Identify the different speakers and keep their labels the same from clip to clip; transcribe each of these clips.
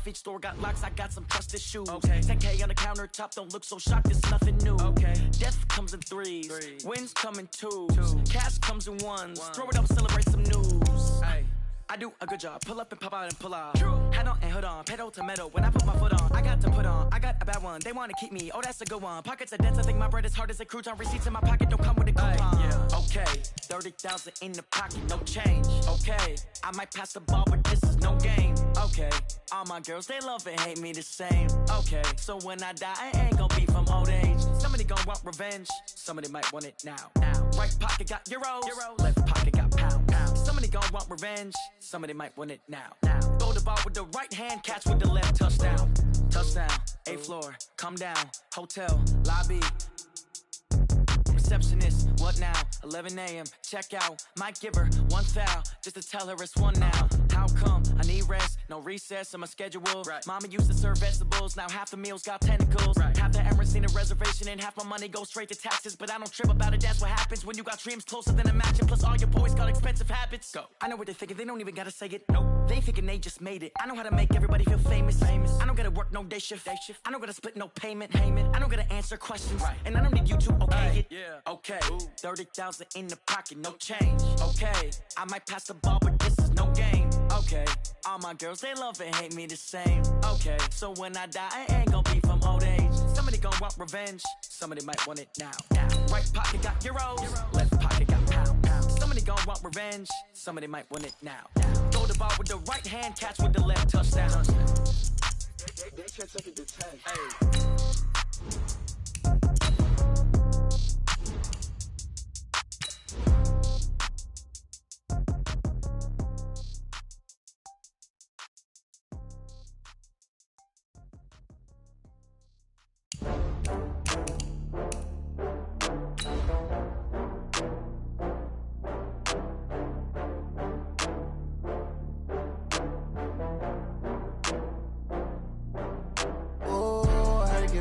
Speaker 1: off, each store got locks, I got some trusted shoes. Okay. 10K on the countertop, don't look so shocked, it's nothing new. Okay. Death comes in threes, wins come in twos, cash comes in ones. Throw it up, celebrate some news. Ay. I do a good job, pull up and pop out and pull off. Hat on and hood on, pedal to metal. When I put my foot on, I got to put on. I got a bad one, they want to keep me. Oh, that's a good one. Pockets are dense, I think my bread is hard as a crouton. Receipts in my pocket don't come with a coupon. Yeah. Okay, 30,000 in the pocket, no change. Okay, I might pass the ball, but this is no game. Okay, all my girls, they love and hate me the same. Okay, so when I die, I ain't gonna be from old age. Somebody gonna want revenge, somebody might want it now. Right pocket got euros, left pocket got pounds. Somebody gonna want revenge, somebody might want it now. Throw the ball with the right hand, catch with the left, touchdown. Touchdown, 8th floor, come down, hotel, lobby. Receptionist, what now? 11 a.m., check out. Might give her one foul, just to tell her it's one now. How come? I need rest, no recess in my schedule. Right. Mama used to serve vegetables, now half the meals got tentacles. Right. Half the Emirates need a reservation and half my money goes straight to taxes. But I don't trip about it, that's what happens when you got dreams closer than a match. And plus all your boys got expensive habits. Go. I know what they're thinking, they don't even gotta say it. Nope. They thinking they just made it. I know how to make everybody feel famous. I don't gotta work no day shift. I don't gotta split no payment. I don't gotta answer questions. Right. And I don't need you to okay it. Yeah. Okay, 30,000 in the pocket, no change. Okay, I might pass the ball, but this is no game. Okay, all my girls, they love and hate me the same. Okay, so when I die, I ain't gonna be from old age. Somebody gonna want revenge, somebody might want it now. Right pocket got euros, left pocket got pounds. Somebody gonna want revenge, somebody might want it now. Throw the ball with the right hand, catch with the left, touchdown. They can't take it to 10. Hey.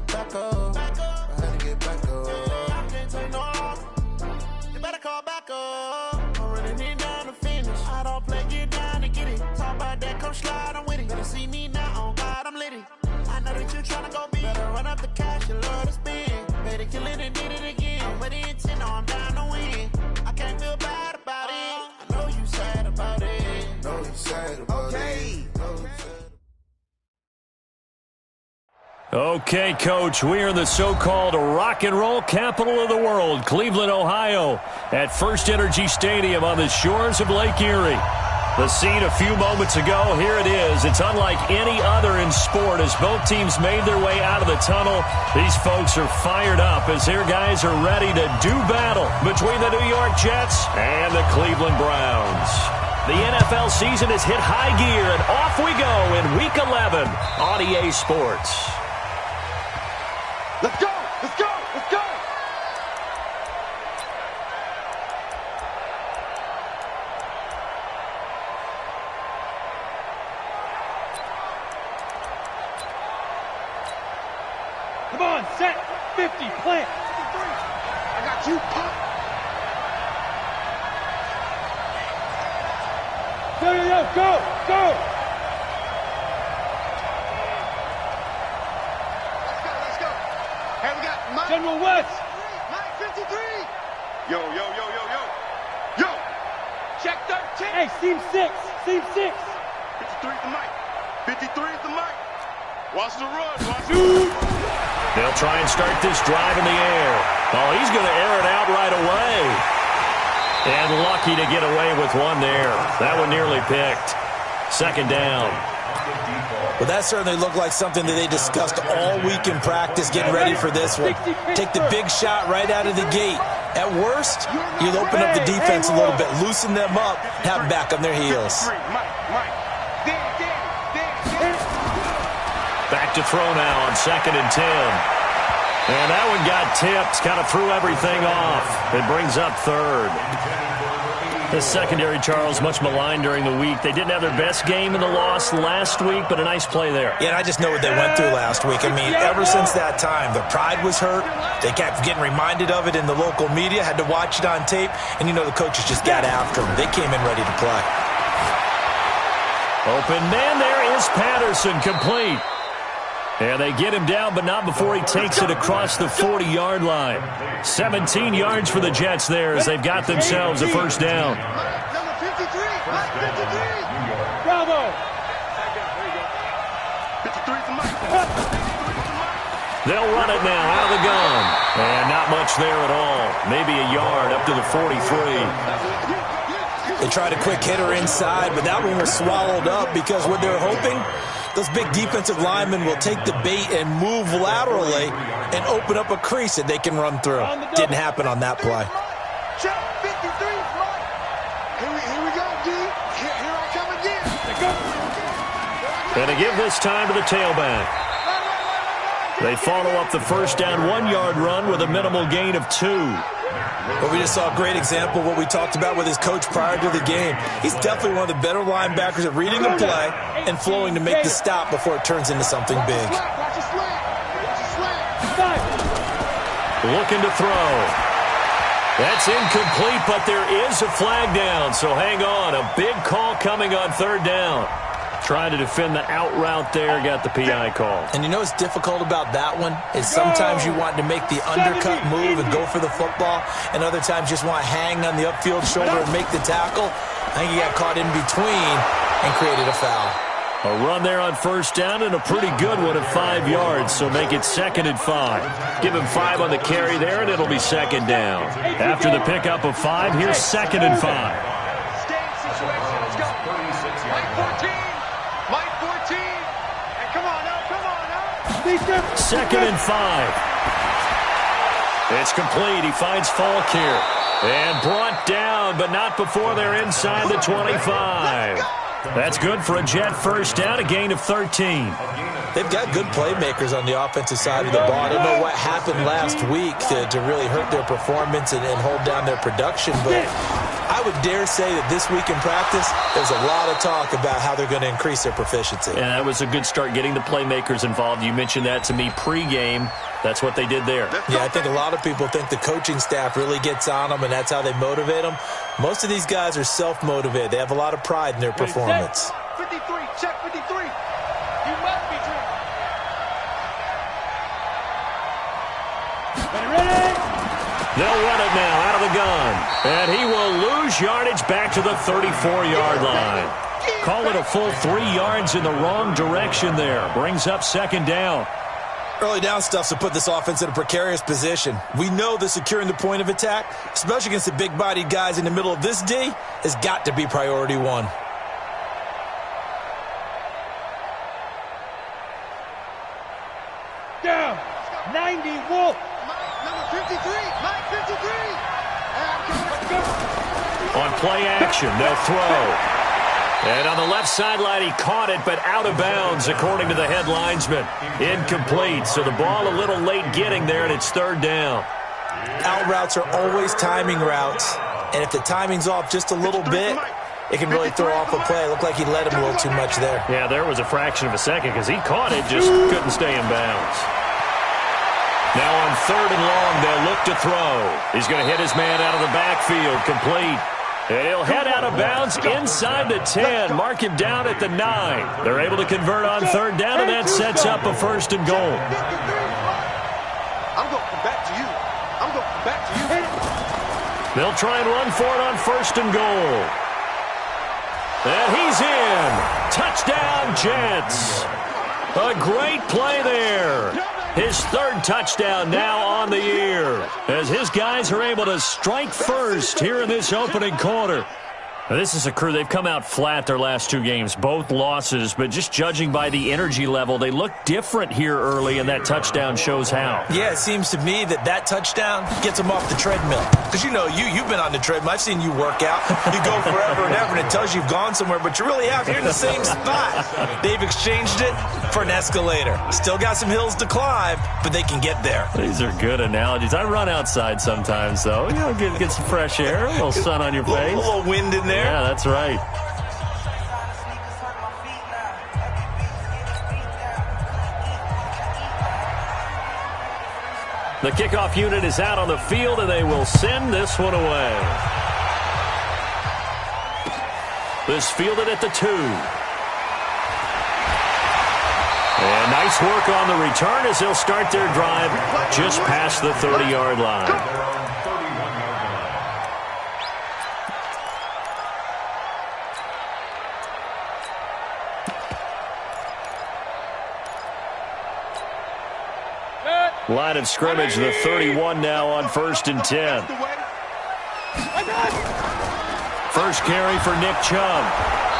Speaker 2: Back up. I had to get back up. I can't take no loss. You better call back up. I'm running it down to finish. I don't play, get down to get it. Talk about that, come slide, I'm with it. Better see me now, on God, I'm lit it. I know that you're trying to go big. Better run up the cash, you love to spend. Better kill it and did it again. I'm with the intent, no, I'm down to win. I can't feel bad about it. I know you sad about it. Know you sad about it.
Speaker 3: Okay, Coach, we are in the so-called rock and roll capital of the world, Cleveland, Ohio, at First Energy Stadium on the shores of Lake Erie. The scene a few moments ago, here it is. It's unlike any other in sport as both teams made their way out of the tunnel. These folks are fired up as their guys are ready to do battle between the New York Jets and the Cleveland Browns. The NFL season has hit high gear, and off we go in Week 11 on EA Sports.
Speaker 4: Let's go! Let's go! Let's go! Come on, set! 50, plant! 53! I got you, pop! Yo, go! Go! General West. 953. Yo. Check 13. Hey, seam 6. 53 is the mic. 53 is the mic. Watch the run. Shoot.
Speaker 3: They'll try and start this drive in the air. Oh, he's going to air it out right away. And lucky to get away with one there. That one nearly picked. Second down.
Speaker 5: Well, that certainly looked like something that they discussed all week in practice, getting ready for this one. Take the big shot right out of the gate. At worst, you'll open up the defense a little bit, loosen them up, have them back on their heels.
Speaker 3: Back to throw now on 2nd and 10. And that one got tipped, kind of threw everything off. It brings up 3rd. The secondary, Charles, much maligned during the week. They didn't have their best game in the loss last week, but a nice play there.
Speaker 5: Yeah, and I just know what they went through last week. I mean, ever since that time, their pride was hurt. They kept getting reminded of it in the local media, had to watch it on tape, and you know the coaches just got after them. They came in ready to play.
Speaker 3: Open man there is Patterson, complete. And they get him down, but not before he takes it across the 40-yard line. 17 yards for the Jets there as they've got themselves a first down.
Speaker 4: Number 53, 53.
Speaker 2: Bravo.
Speaker 4: 53 to Mike.
Speaker 3: They'll run it now out of the gun. And not much there at all. Maybe a yard up to the 43.
Speaker 5: They tried a quick hitter inside, but that one was swallowed up because what they're hoping, those big defensive linemen will take the bait and move laterally and open up a crease that they can run through. Didn't happen on that play.
Speaker 4: Check 53, Mike. Here we go, D. Here I come again.
Speaker 3: And to give this time to the tailback. They follow up the first down 1-yard run with a minimal gain of 2.
Speaker 5: But we just saw a great example of what we talked about with his coach prior to the game. He's definitely one of the better linebackers at reading the play and flowing to make the stop before it turns into something big.
Speaker 3: Looking to throw. That's incomplete, but there is a flag down, so hang on. A big call coming on third down. Trying to defend the out route there, got the PI call.
Speaker 5: And you know what's difficult about that one is sometimes you want to make the undercut move and go for the football, and other times just want to hang on the upfield shoulder and make the tackle. I think he got caught in between and created a foul.
Speaker 3: A run there on first down and a pretty good one at 5 yards, so make it 2nd and 5. Give him 5 on the carry there, and it'll be 2nd down. After the pickup of 5, here's 2nd and 5.
Speaker 4: Stand situation. Let's go. Mike 14. Mike 14. And come on now.
Speaker 3: 2nd and 5. It's complete. He finds Falk here. And brought down, but not before they're inside the 25. That's good for a Jet first down, a gain of 13.
Speaker 5: They've got good playmakers on the offensive side of the ball. I don't know what happened last week to really hurt their performance and hold down their production, but I would dare say that this week in practice, there's a lot of talk about how they're going to increase their proficiency.
Speaker 3: And that was a good start, getting the playmakers involved. You mentioned that to me pregame. That's what they did there.
Speaker 5: Yeah, I think a lot of people think the coaching staff really gets on them, and that's how they motivate them. Most of these guys are self-motivated. They have a lot of pride in their performance.
Speaker 4: 53, check 53. You must be dreaming.
Speaker 3: They'll run it now out of the gun. And he will lose yardage back to the 34-yard line. Call it a full 3 yards in the wrong direction there. Brings up 2nd down.
Speaker 5: Early down stuff to put this offense in a precarious position. We know that securing the point of attack, especially against the big-bodied guys in the middle of this D, has got to be priority 1.
Speaker 2: Down. 90 Wolf.
Speaker 4: Number 53, Mike 53.
Speaker 3: On play action, they'll throw. And on the left sideline, he caught it, but out of bounds, according to the head linesman. Incomplete, so the ball a little late getting there, and it's 3rd down.
Speaker 5: Out routes are always timing routes, and if the timing's off just a little bit, it can really throw off a play. It looked like he let him a little too much there.
Speaker 3: Yeah, there was a fraction of a second because he caught it, just couldn't stay in bounds. Now on 3rd and long, they'll look to throw. He's going to hit his man out of the backfield, complete. And he'll head out of bounds inside the 10. Mark him down at the 9. They're able to convert on 3rd down, and that sets up a 1st and goal.
Speaker 4: I'm going to come back to you. I'm going to come back to you.
Speaker 3: They'll try and run for it on 1st and goal. And he's in. Touchdown, Jets. A great play there. His 3rd touchdown now on the year as his guys are able to strike first here in this opening quarter. Now, this is a crew. They've come out flat their last 2 games, both losses, but just judging by the energy level, they look different here early, and that touchdown shows how.
Speaker 5: Yeah, it seems to me that touchdown gets them off the treadmill. Because, you know, you've been on the treadmill. I've seen you work out. You go forever and ever, and it tells you you've gone somewhere, but you're really out here in the same spot. They've exchanged it for an escalator. Still got some hills to climb, but they can get there.
Speaker 3: These are good analogies. I run outside sometimes, though. You know, get some fresh air, a little sun on your face.
Speaker 5: A little wind in there.
Speaker 3: Yeah, that's right. The kickoff unit is out on the field, and they will send this one away. This fielded at the 2. Nice work on the return as they'll start their drive just past the 30-yard line. Line of scrimmage, the 31 now on 1st and 10. First carry for Nick Chubb.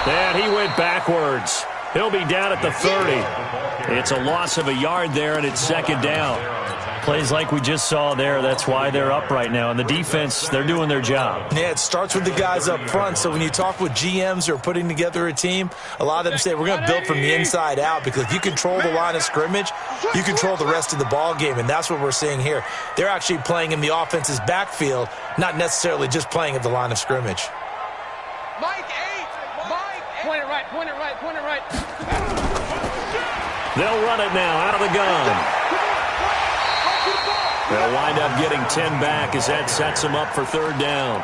Speaker 3: And he went backwards. He'll be down at the 30. It's a loss of a yard there, and it's 2nd down. Plays like we just saw there. That's why they're up right now. And the defense, they're doing their job.
Speaker 5: Yeah, it starts with the guys up front. So when you talk with GMs who are putting together a team, a lot of them say we're going to build from the inside out, because if you control the line of scrimmage, you control the rest of the ball game, and that's what we're seeing here. They're actually playing in the offense's backfield, not necessarily just playing at the line of scrimmage.
Speaker 6: Mike 8! Mike 8! Point it right, point it right, point it right.
Speaker 3: They'll run it now out of the gun. They'll wind up getting 10 back as that sets them up for 3rd down.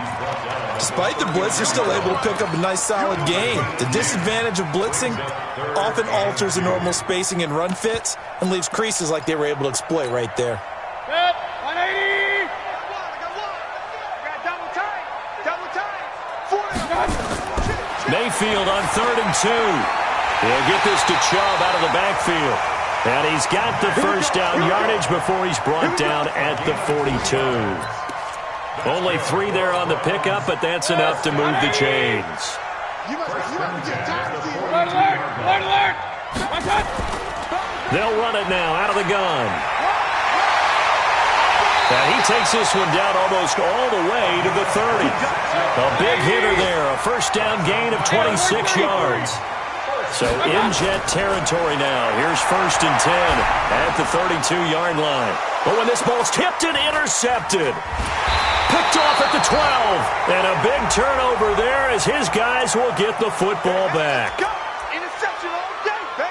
Speaker 5: Despite the blitz, they're still able to pick up a nice solid gain. The disadvantage of blitzing often alters the normal spacing and run fits and leaves creases like they were able to exploit right there.
Speaker 6: 180! Got double time! Double time!
Speaker 3: Mayfield on 3rd and 2. He'll get this to Chubb out of the backfield. And he's got the first down yardage before he's brought down at the 42. Only 3 there on the pickup, but that's enough to move the chains. They'll run it now out of the gun. And he takes this one down almost all the way to the 30. A big hitter there, a first down gain of 26 yards. So in Jet territory now. Here's 1st and 10 at the 32-yard line. But when this ball's tipped and intercepted. Picked off at the 12. And a big turnover there as his guys will get the football back.
Speaker 6: Interception all day, baby.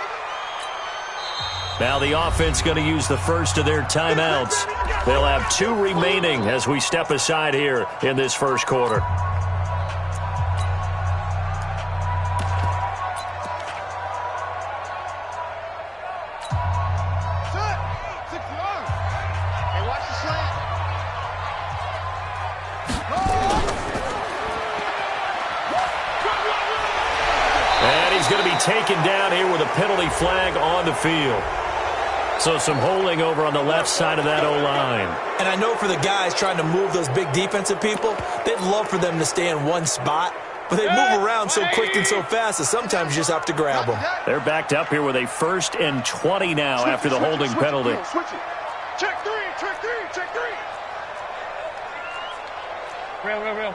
Speaker 3: Now the offense going to use the first of their timeouts. They'll have 2 remaining as we step aside here in this first quarter. Taken down here with a penalty flag on the field. So some holding over on the left side of that O-line.
Speaker 5: And I know for the guys trying to move those big defensive people, they'd love for them to stay in one spot, but they move around so quick and so fast that sometimes you just have to grab them.
Speaker 3: They're backed up here with a 1st and 20 now after the holding penalty.
Speaker 6: Check 3, check 3, check 3. Real.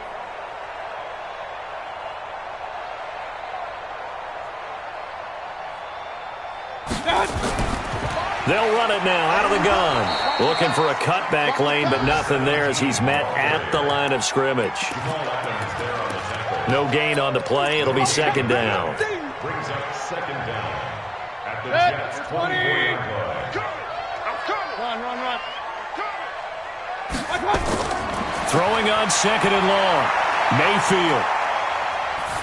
Speaker 3: They'll run it now out of the gun. Looking for a cutback lane, but nothing there as he's met at the line of scrimmage. No gain on the play. It'll be 2nd down.
Speaker 4: Brings up 2nd down at the Jets 20-yard line.
Speaker 6: Run.
Speaker 3: Throwing on 2nd and long. Mayfield.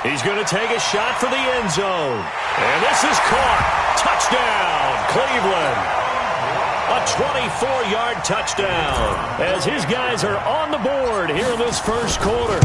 Speaker 3: He's going to take a shot for the end zone. And this is caught. Touchdown, Cleveland. A 24-yard touchdown as his guys are on the board here in this first quarter.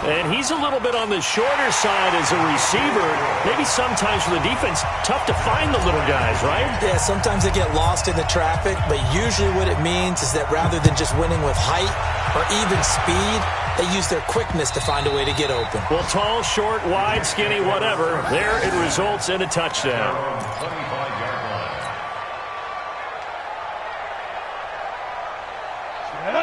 Speaker 3: And he's a little bit on the shorter side as a receiver. Maybe sometimes for the defense, tough to find the little guys, right?
Speaker 5: Yeah, sometimes they get lost in the traffic, but usually what it means is that rather than just winning with height or even speed, they use their quickness to find a way to get open.
Speaker 3: Well, tall, short, wide, skinny, whatever, there it results in a touchdown.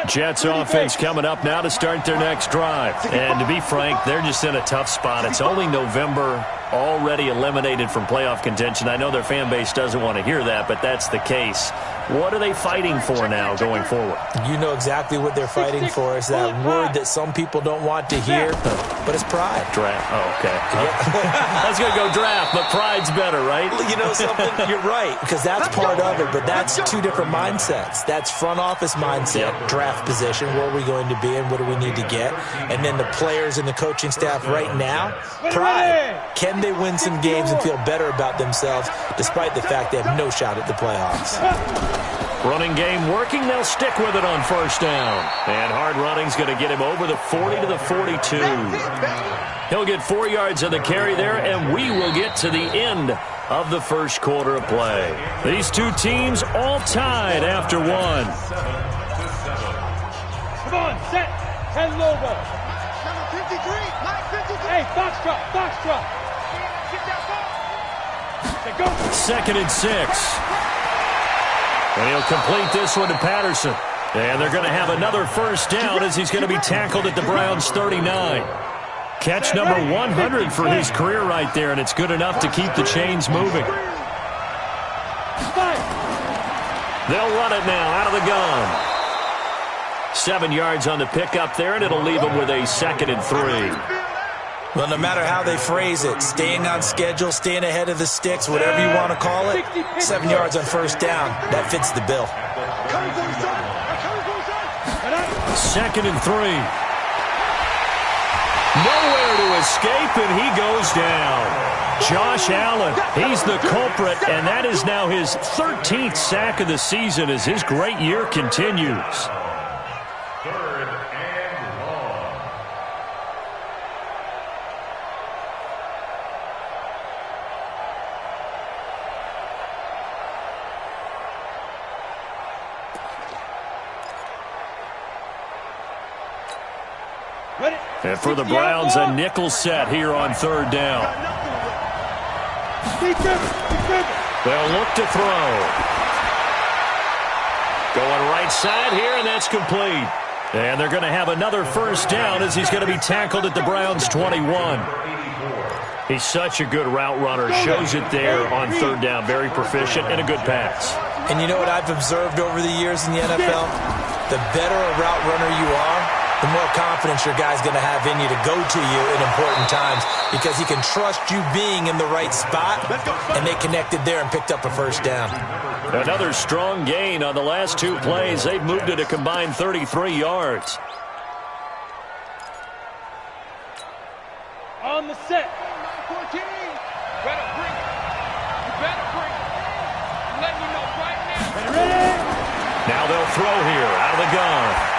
Speaker 3: Jets offense coming up now to start their next drive. And to be frank, they're just in a tough spot. It's only November, already eliminated from playoff contention. I know their fan base doesn't want to hear that, but that's the case. What are they fighting for now going forward?
Speaker 5: You know exactly what they're fighting for. Is that word that some people don't want to hear, but it's pride.
Speaker 3: Draft. Oh, okay. I was going to go draft, but pride's better, right?
Speaker 5: You know something? You're right, because that's part of it, but that's two different mindsets. That's front office mindset, draft position, where are we going to be and what do we need to get? And then the players and the coaching staff right now, pride. Can they win some games and feel better about themselves despite the fact they have no shot at the playoffs?
Speaker 3: Running game working. They'll stick with it on first down. And hard running's going to get him over the 40 to the 42. He'll get 4 yards on the carry there, and we will get to the end of the first quarter of play. These two teams all tied after one.
Speaker 6: Come on, set. 10 Lobo. Number 53. Mike 53. Hey, Foxtrot, Foxtrot. Get that ball. Go.
Speaker 3: 2nd and 6. And he'll complete this one to Patterson. And they're going to have another first down as he's going to be tackled at the Browns' 39. Catch number 100 for his career right there, and it's good enough to keep the chains moving. They'll run it now out of the gun. 7 yards on the pickup there, and it'll leave him with a 2nd and 3.
Speaker 5: Well, no matter how they phrase it, staying on schedule, staying ahead of the sticks, whatever you want to call it, 7 yards on first down, that fits the bill.
Speaker 3: 2nd and 3. Nowhere to escape, and he goes down. Josh Allen, he's the culprit, and that is now his 13th sack of the season as his great year continues. And for the Browns, a nickel set here on third down. They'll look to throw. Going right side here, and that's complete. And they're going to have another first down as he's going to be tackled at the Browns' 21. He's such a good route runner. Shows it there on third down. Very proficient and a good pass.
Speaker 5: And you know what I've observed over the years in the NFL? The better a route runner you are, the more confidence your guy's going to have in you to go to you in important times because he can trust you being in the right spot, and they connected there and picked up a first down.
Speaker 3: Another strong gain on the last 2 plays. They've moved it a combined 33 yards.
Speaker 6: On the set. 14. Better bring it. You better bring it. I'm letting you know right now. Ready?
Speaker 3: Now they'll throw here out of the gun.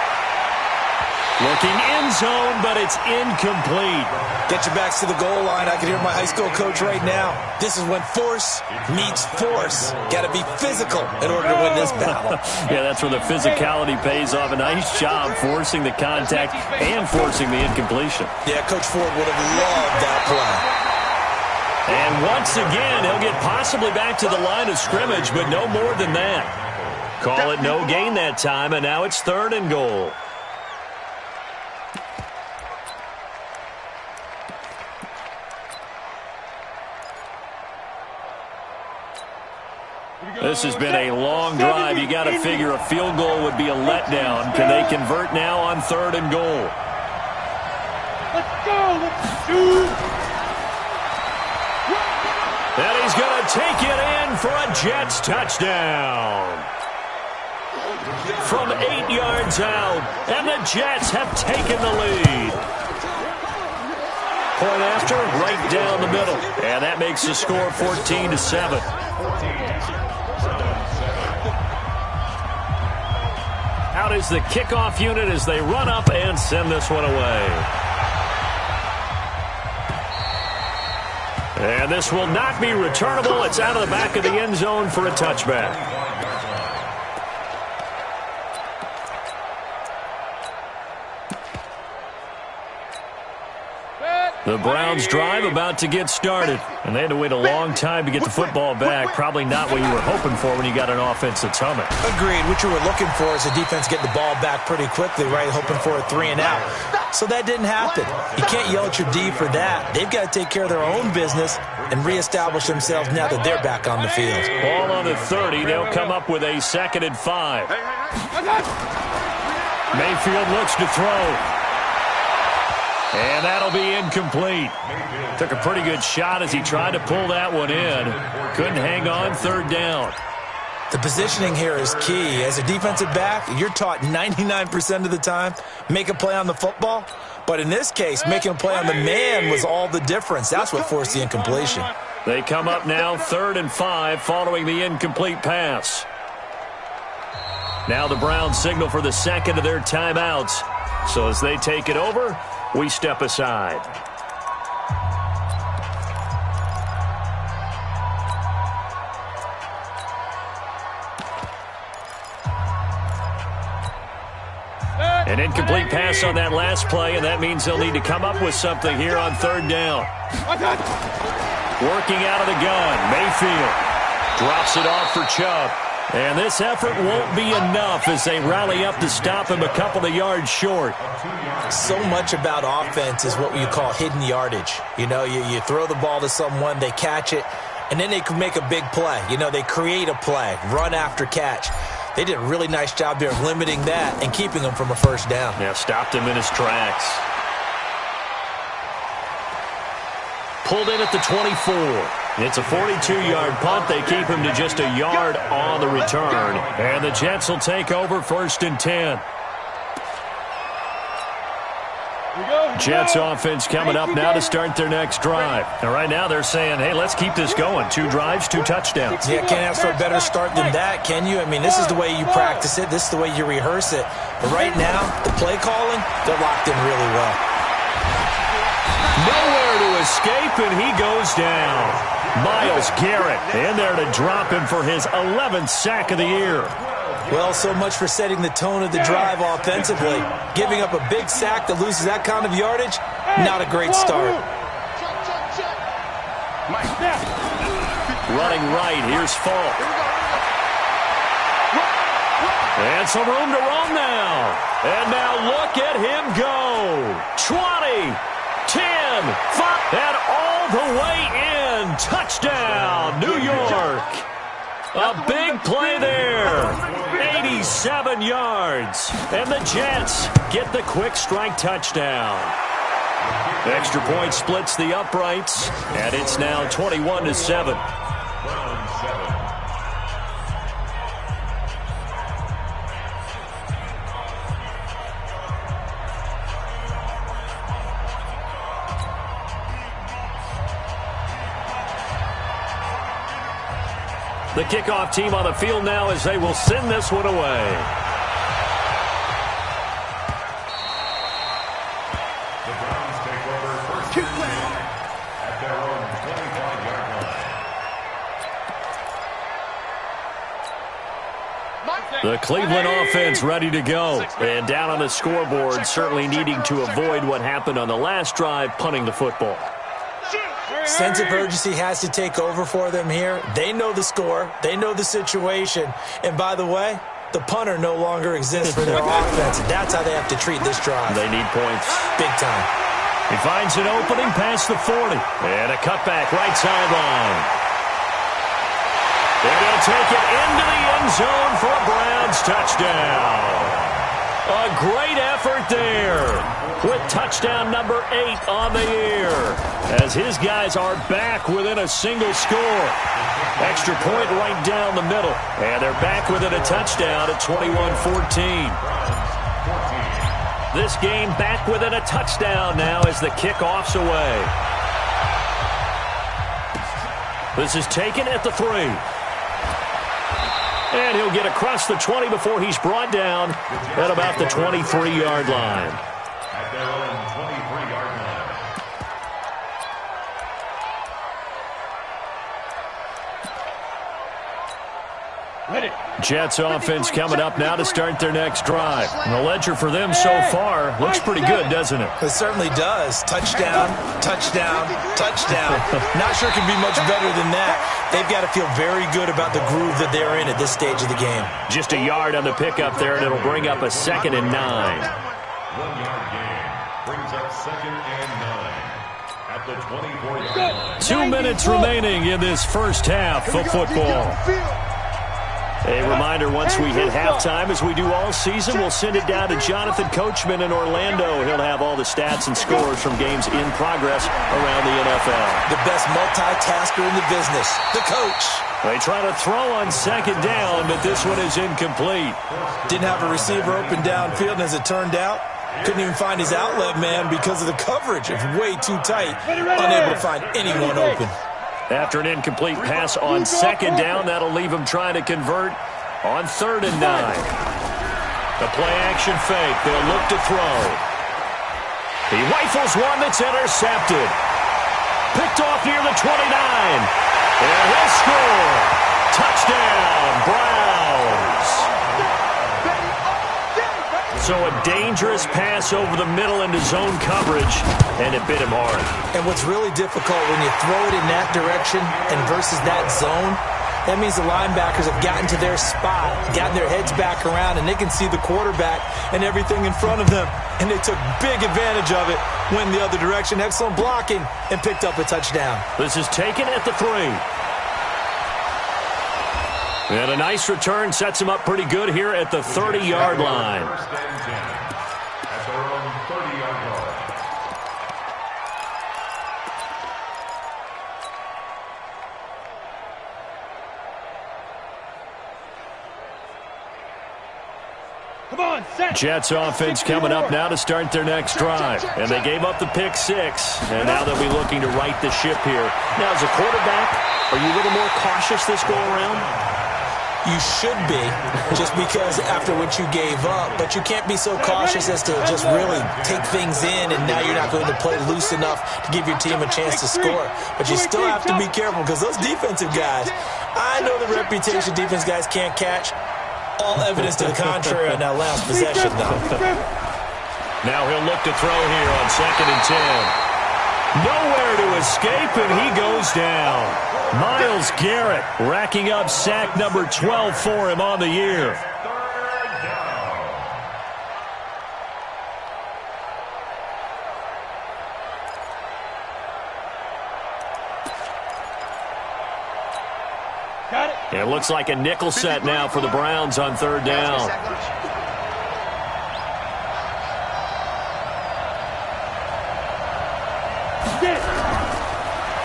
Speaker 3: Looking end zone, but it's incomplete.
Speaker 5: Get your backs to the goal line. I can hear my high school coach right now. This is when force meets force. Got to be physical in order to win this battle.
Speaker 3: Yeah, that's where the physicality pays off. A nice job forcing the contact and forcing the incompletion.
Speaker 5: Yeah, Coach Ford would have loved that play.
Speaker 3: And once again, he'll get possibly back to the line of scrimmage, but no more than that. Call it no gain that time, and now it's 3rd and goal. This has been a long drive. You got to figure a field goal would be a letdown. Can they convert now on 3rd and goal?
Speaker 6: Let's go. Let's shoot.
Speaker 3: And he's going to take it in for a Jets touchdown. From 8 yards out, and the Jets have taken the lead. Point after, right down the middle. And that makes the score 14-7. Out is the kickoff unit as they run up and send this one away. And this will not be returnable. It's out of the back of the end zone for a touchback. The Browns drive about to get started, and they had to wait a long time to get the football back. Probably not what you were hoping for when you got an offense that's humming.
Speaker 5: Agreed. What you were looking for is a defense getting the ball back pretty quickly, right? Hoping for a 3 and out. So that didn't happen. You can't yell at your D for that. They've got to take care of their own business and reestablish themselves now that they're back on the field.
Speaker 3: Ball on the 30. They'll come up with a 2nd and 5. Mayfield looks to throw. And that'll be incomplete. Took a pretty good shot as he tried to pull that one in. Couldn't hang on, 3rd down.
Speaker 5: The positioning here is key. As a defensive back, you're taught 99% of the time, make a play on the football. But in this case, making a play on the man was all the difference. That's what forced the incompletion.
Speaker 3: They come up now 3rd and 5 following the incomplete pass. Now the Browns signal for the 2nd of their timeouts. So as they take it over, we step aside. An incomplete pass on that last play, and that means they'll need to come up with something here on 3rd down. Working out of the gun, Mayfield drops it off for Chubb. And this effort won't be enough as they rally up to stop him a couple of yards short.
Speaker 5: So much about offense is what you call hidden yardage. You know, you throw the ball to someone, they catch it, and then they can make a big play. You know, they create a play, run after catch. They did a really nice job there of limiting that and keeping him from a 1st down.
Speaker 3: Yeah, stopped him in his tracks. Pulled in at the 24. It's a 42-yard punt. They keep him to just a yard on the return. And the Jets will take over 1st and 10. Jets offense coming up now to start their next drive. And right now they're saying, hey, let's keep this going. 2 drives, 2 touchdowns.
Speaker 5: Yeah, can't ask for a better start than that, can you? I mean, this is the way you practice it. This is the way you rehearse it. But right now, the play calling, they're locked in really well.
Speaker 3: Nowhere to escape, and he goes down. Myles Garrett in there to drop him for his 11th sack of the year.
Speaker 5: Well, so much for setting the tone of the drive offensively. Giving up a big sack that loses that kind of yardage, not a great start.
Speaker 3: Running right, here's Falk. And some room to roam now. And now look at him go. 20, 10, 5, and all the way in. Touchdown, New York. A big play there. 87 yards. And the Jets get the quick strike touchdown. Extra point splits the uprights, and it's now 21-7. The kickoff team on the field now as they will send this one away.
Speaker 7: The Browns take over first and 10 at their own 25-yard line.
Speaker 3: The Cleveland offense ready to go. And down on the scoreboard, certainly needing to avoid what happened on the last drive, punting the football.
Speaker 5: Sense of urgency has to take over for them here. They know the score. They know the situation. And by the way, the punter no longer exists for their offense. That's how they have to treat this drive.
Speaker 3: They need points.
Speaker 5: Big time.
Speaker 3: He finds an opening past the 40. And a cutback right sideline. And he'll take it into the end zone for a Browns touchdown. A great effort there with touchdown number 8 on the year as his guys are back within a single score. Extra point right down the middle. And they're back within a touchdown at 21-14. This game back within a touchdown now as the kickoff's away. This is taken at the 3. And he'll get across the 20 before he's brought down at about the 23-yard line.
Speaker 7: At their own 23-yard line.
Speaker 3: Jets offense coming up now to start their next drive. And the ledger for them so far looks pretty good, doesn't it?
Speaker 5: It certainly does. Touchdown, touchdown, touchdown. Not sure it can be much better than that. They've got to feel very good about the groove that they're in at this stage of the game.
Speaker 3: Just a yard on the pickup there, and it'll bring up a 2nd and 9.
Speaker 7: 1-yard gain brings up 2nd and 9 at the 24-yard line.
Speaker 3: 2 minutes remaining in this first half of football. A reminder, once we hit halftime, as we do all season, we'll send it down to Jonathan Coachman in Orlando. He'll have all the stats and scores from games in progress around the NFL.
Speaker 5: The best multitasker in the business, the coach.
Speaker 3: They try to throw on 2nd down, but this one is incomplete.
Speaker 5: Didn't have a receiver open downfield, and as it turned out, couldn't even find his outlet man because of the coverage. It's way too tight, unable to find anyone open.
Speaker 3: After an incomplete pass on 2nd down, that'll leave him trying to convert on 3rd and 9. The play-action fake. They'll look to throw. He rifles one that's intercepted. Picked off near the 29. And he'll score. Touchdown, Browns. So a dangerous pass over the middle into zone coverage, and it bit him hard.
Speaker 5: And what's really difficult when you throw it in that direction and versus that zone, that means the linebackers have gotten to their spot, gotten their heads back around, and they can see the quarterback and everything in front of them. And they took big advantage of it, went the other direction, excellent blocking, and picked up a touchdown.
Speaker 3: This is taken at the 3. And a nice return sets him up pretty good here at the 30-yard line.
Speaker 7: First and 10 at their own 30-yard line.
Speaker 6: Come on, set.
Speaker 3: Jets offense coming up now to start their next drive. And they gave up the pick 6, and now they'll be looking to right the ship here. Now, as a quarterback, are you a little more cautious this go-around?
Speaker 5: You should be, just because after what you gave up, but you can't be so cautious as to just really take things in, and now you're not going to play loose enough to give your team a chance to score. But you still have to be careful, because those defensive guys, I know the reputation defense guys can't catch. All evidence to the contrary on that last possession, though.
Speaker 3: Now he'll look to throw here on 2nd and 10. Nowhere to escape, and he goes down. Myles Garrett racking up sack number 12 for him on the year.
Speaker 6: Got it.
Speaker 3: It looks like a nickel set now for the Browns on 3rd down.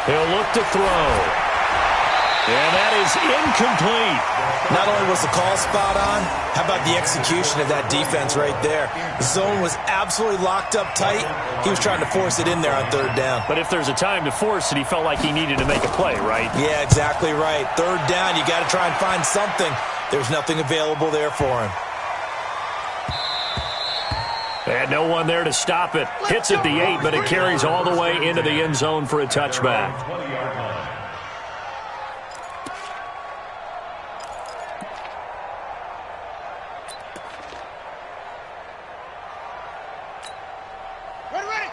Speaker 3: He'll look to throw. And that is incomplete.
Speaker 5: Not only was the call spot on, how about the execution of that defense right there? The zone was absolutely locked up tight. He was trying to force it in there on 3rd down.
Speaker 3: But if there's a time to force it, he felt like he needed to make a play, right?
Speaker 5: Yeah, exactly right. 3rd down, you got to try and find something. There's nothing available there for him.
Speaker 3: And no one there to stop it. Hits at the 8, but it carries all the way into the end zone for a touchback.
Speaker 7: 20-yard line.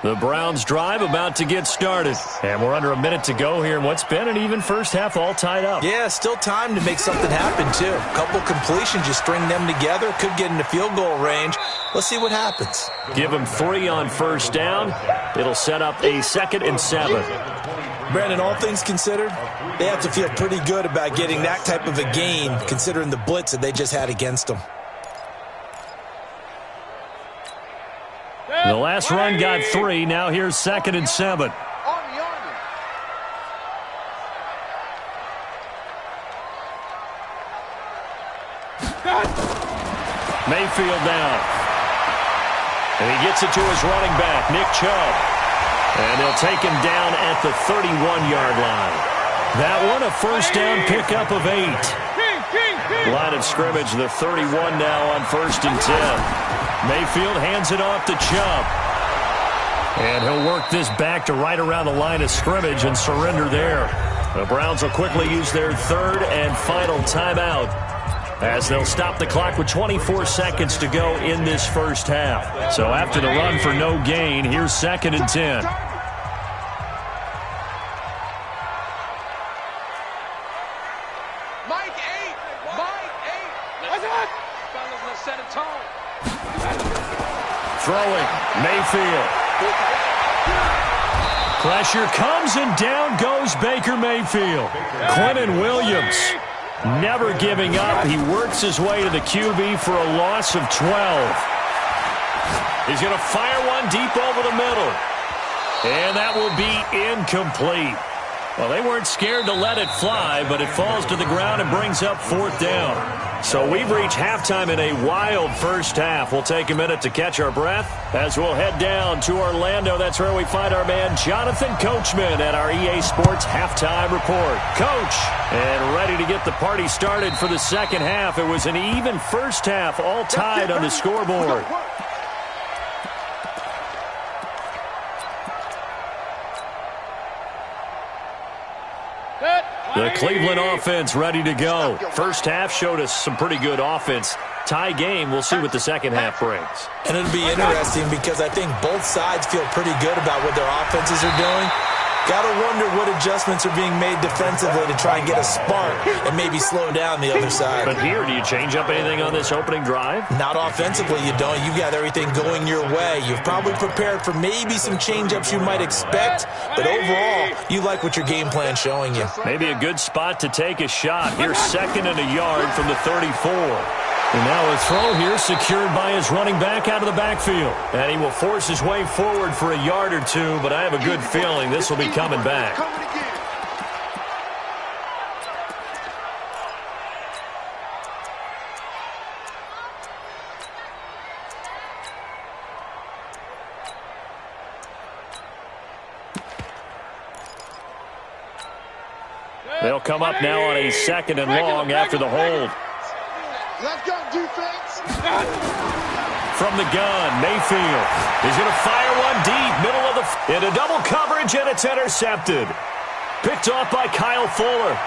Speaker 3: The Browns drive about to get started. And we're under a minute to go here in what's been an even first half, all tied up.
Speaker 5: Yeah, still time to make something happen, too. A couple completions, you string them together, could get into field goal range. Let's see what happens.
Speaker 3: Give them 3 on 1st down. It'll set up a 2nd and 7.
Speaker 5: Brandon, all things considered, they have to feel pretty good about getting that type of a gain, considering the blitz that they just had against them.
Speaker 3: The last run got 3. Now here's 2nd and 7. Mayfield down. And he gets it to his running back, Nick Chubb. And they'll take him down at the 31-yard line. That one, a first down pickup of 8. Line of scrimmage, the 31 now on 1st and 10. Mayfield hands it off to Chubb. And he'll work this back to right around the line of scrimmage and surrender there. The Browns will quickly use their 3rd and final timeout. as they'll stop the clock with 24 seconds to go in this first half. So after the run for no gain, here's 2nd and 10. Throwing, Mayfield. Pressure comes and down goes Baker Mayfield. Quentin Williams never giving up. He works his way to the QB for a loss of 12. He's going to fire one deep over the middle. And that will be incomplete. Well, they weren't scared to let it fly, but it falls to the ground and brings up 4th down. So we've reached halftime in a wild first half. We'll take a minute to catch our breath as we'll head down to Orlando. That's where we find our man Jonathan Coachman at our EA Sports Halftime Report. Coach, and ready to get the party started for the second half. It was an even first half, all tied on the scoreboard. The Cleveland offense ready to go. First half showed us some pretty good offense. Tie game, we'll see what the second half brings.
Speaker 5: And it'll be interesting because I think both sides feel pretty good about what their offenses are doing. Got to wonder what adjustments are being made defensively to try and get a spark and maybe slow down the other side.
Speaker 3: But here, do you change up anything on this opening drive?
Speaker 5: Not offensively, you don't. You've got everything going your way. You've probably prepared for maybe some change-ups you might expect, but overall, you like what your game plan's showing you.
Speaker 3: Maybe a good spot to take a shot. Here's 2nd and a yard from the 34. And now a throw here secured by his running back out of the backfield. And he will force his way forward for a yard or two, but I have a good feeling this will be coming back. They'll come up now on a 2nd and long after the hold.
Speaker 4: Let's go, defense.
Speaker 3: From the gun, Mayfield. He's going to fire one deep, middle of the... into double coverage, and it's intercepted. Picked off by Kyle Fuller.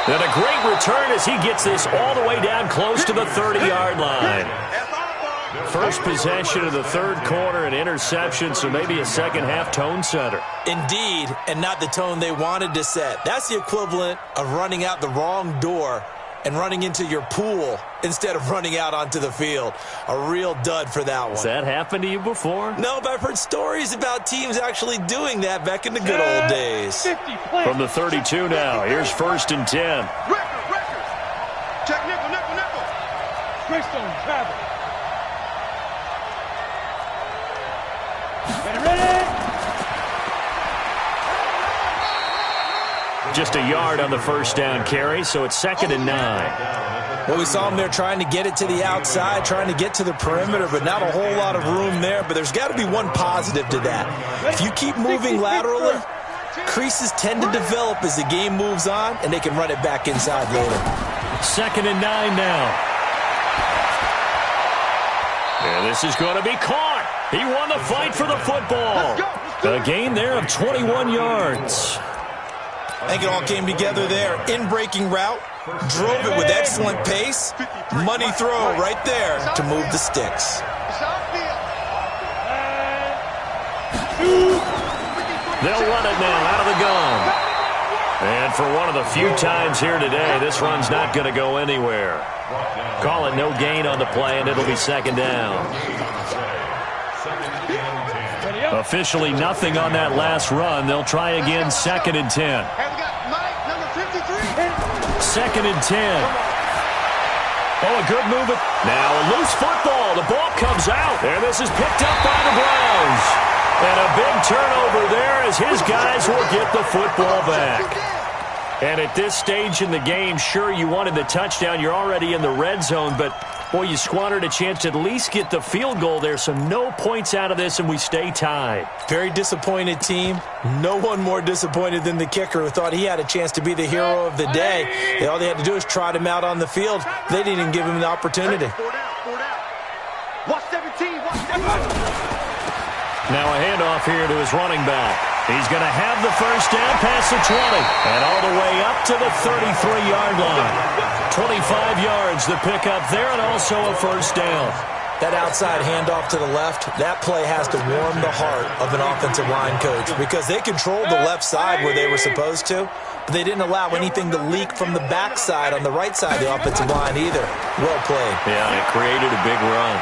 Speaker 3: And a great return as he gets this all the way down close to the 30-yard line. First possession of the third quarter, an interception, so maybe a second-half tone setter.
Speaker 5: Indeed, and not the tone they wanted to set. That's the equivalent of running out the wrong door and running into your pool instead of running out onto the field. A real dud for that one.
Speaker 3: Has that happened to you before?
Speaker 5: No, but I've heard stories about teams actually doing that back in the good old days.
Speaker 3: From the 32 now, here's 1st and 10.
Speaker 4: Record. Check nickel.
Speaker 6: Greystone travel. Ready.
Speaker 3: Just a yard on the first down carry, so it's 2nd and 9.
Speaker 5: Well, we saw him there trying to get it to the outside, trying to get to the perimeter, but not a whole lot of room there. But there's got to be one positive to that. If you keep moving laterally, creases tend to develop as the game moves on, and they can run it back inside later.
Speaker 3: 2nd and 9 now. And this is going to be caught. He won the fight for the football. A gain there of 21 yards.
Speaker 5: I think it all came together there. In-breaking route, drove it with excellent pace. Money throw right there to move the sticks.
Speaker 3: They'll run it now out of the gun. And for one of the few times here today, this run's not going to go anywhere. Call it no gain on the play, and it'll be 2nd down. Officially nothing on that last run. They'll try again, 2nd and 10. 2nd and 10. Oh, a good move. Now a loose football. The ball comes out. And this is picked up by the Browns. And a big turnover there as his guys will get the football back. And at this stage in the game, sure, you wanted the touchdown. You're already in the red zone, but, boy, you squandered a chance to at least get the field goal there, so no points out of this, and we stay tied.
Speaker 5: Very disappointed team. No one more disappointed than the kicker who thought he had a chance to be the hero of the day. All they had to do is trot him out on the field. They didn't even give him the opportunity.
Speaker 6: Watch 17. Watch 17.
Speaker 3: Now a handoff here to his running back. He's going to have the first down past the 20 and all the way up to the 33-yard line. 25 yards to pick up there, and also a first down.
Speaker 5: That outside handoff to the left, that play has to warm the heart of an offensive line coach because they controlled the left side where they were supposed to, but they didn't allow anything to leak from the backside on the right side of the offensive line either. Well played.
Speaker 3: Yeah, and it created a big run.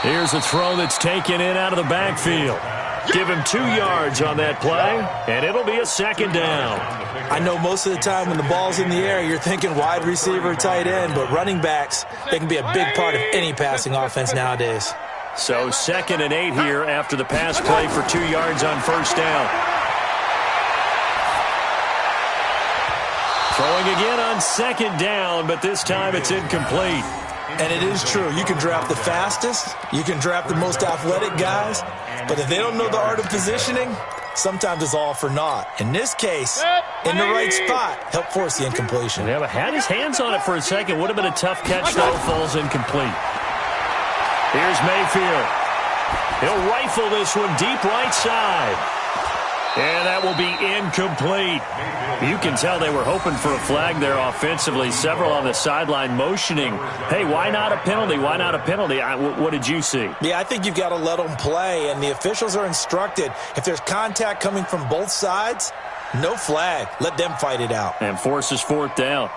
Speaker 3: Here's a throw that's taken in out of the backfield. Give him 2 yards on that play, and it'll be a second down.
Speaker 5: I know most of the time when the ball's in the air, you're thinking wide receiver, tight end, but running backs, they can be a big part of any passing offense nowadays.
Speaker 3: So 2nd and 8 here after the pass play for 2 yards on first down. Throwing again on 2nd down, but this time it's incomplete.
Speaker 5: And it is true. You can draft the fastest, you can draft the most athletic guys, but if they don't know the art of positioning, sometimes it's all for naught. In this case, in the right spot, help force the incompletion.
Speaker 3: Yeah, but had his hands on it for a second. Would have been a tough catch, though. Falls incomplete. Here's Mayfield. He'll rifle this one deep right side. And that will be incomplete. You can tell they were hoping for a flag there offensively. Several on the sideline motioning, hey, why not a penalty? Why not a penalty? What did you see?
Speaker 5: Yeah, I think you've got to let them play, and the officials are instructed, if there's contact coming from both sides, no flag. Let them fight it out.
Speaker 3: And forces 4th down.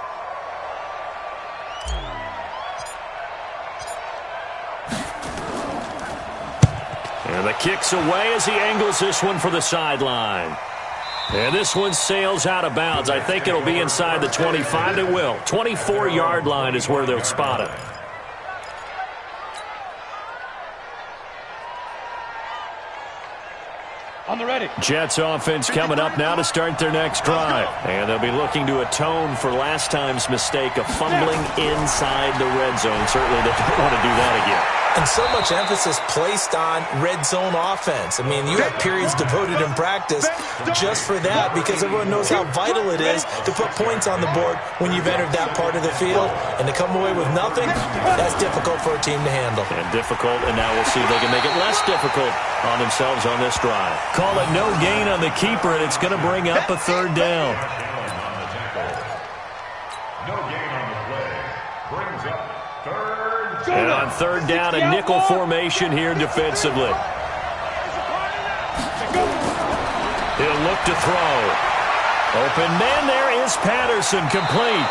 Speaker 3: And the kick's away as he angles this one for the sideline. And this one sails out of bounds. I think it'll be inside the 25. It will. 24-yard line is where they'll spot it.
Speaker 6: On the ready.
Speaker 3: Jets offense coming up now to start their next drive. And they'll be looking to atone for last time's mistake of fumbling inside the red zone. Certainly they don't want to do that again.
Speaker 5: And so much emphasis placed on red zone offense. I mean, you have periods devoted in practice just for that because everyone knows how vital it is to put points on the board when you've entered that part of the field. And to come away with nothing, that's difficult for a team to handle.
Speaker 3: And difficult, and now we'll see if they can make it less difficult on themselves on this drive. Call it no gain on the keeper, and it's going to bring up a 3rd down.
Speaker 7: No gain on the play. Brings up 3rd.
Speaker 3: And on 3rd down, a nickel formation here defensively. He'll look to throw. Open man there is Patterson, complete.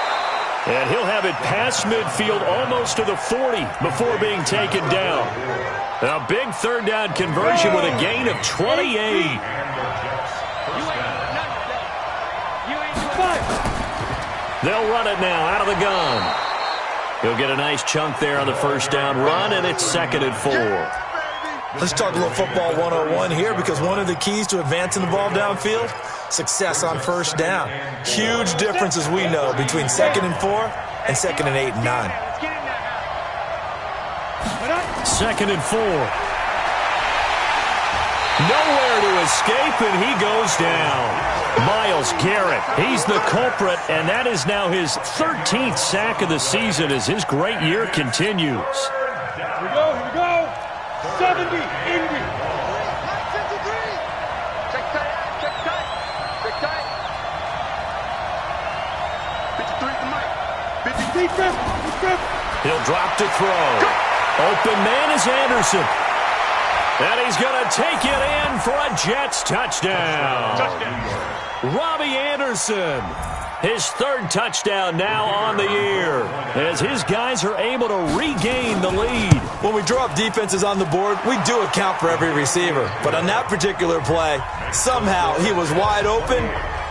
Speaker 3: And he'll have it past midfield almost to the 40 before being taken down. A big 3rd down conversion with a gain of 28. They'll run it now out of the gun. He'll get a nice chunk there on the 1st down run, and it's 2nd and 4.
Speaker 5: Let's talk a little football 101 here because one of the keys to advancing the ball downfield, success on 1st down. Huge difference, as we know, between 2nd and 4 and 2nd and 8 and 9.
Speaker 3: 2nd and 4. Nowhere to escape, and he goes down. Myles Garrett, he's the culprit, and that is now his 13th sack of the season as his great year continues.
Speaker 6: Here we go. 70, Indy.
Speaker 4: Check tight. 53 to Mike. 50
Speaker 6: Defense.
Speaker 3: He'll drop to throw. Open man is Anderson. And he's going to take it in for a Jets touchdown. Robbie Anderson, his 3rd touchdown now on the year as his guys are able to regain the lead.
Speaker 5: When we draw up defenses on the board, we do account for every receiver. But on that particular play, somehow he was wide open,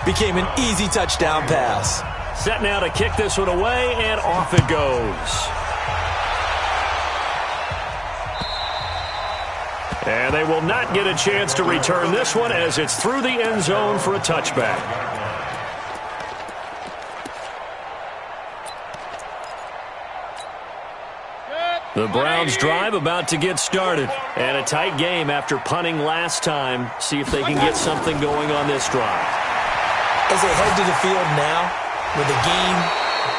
Speaker 5: became an easy touchdown pass.
Speaker 3: Set now to kick this one away, and off it goes. And they will not get a chance to return this one as it's through the end zone for a touchback. The Browns drive about to get started. And a tight game after punting last time. See if they can get something going on this drive.
Speaker 5: As they head to the field now, with the game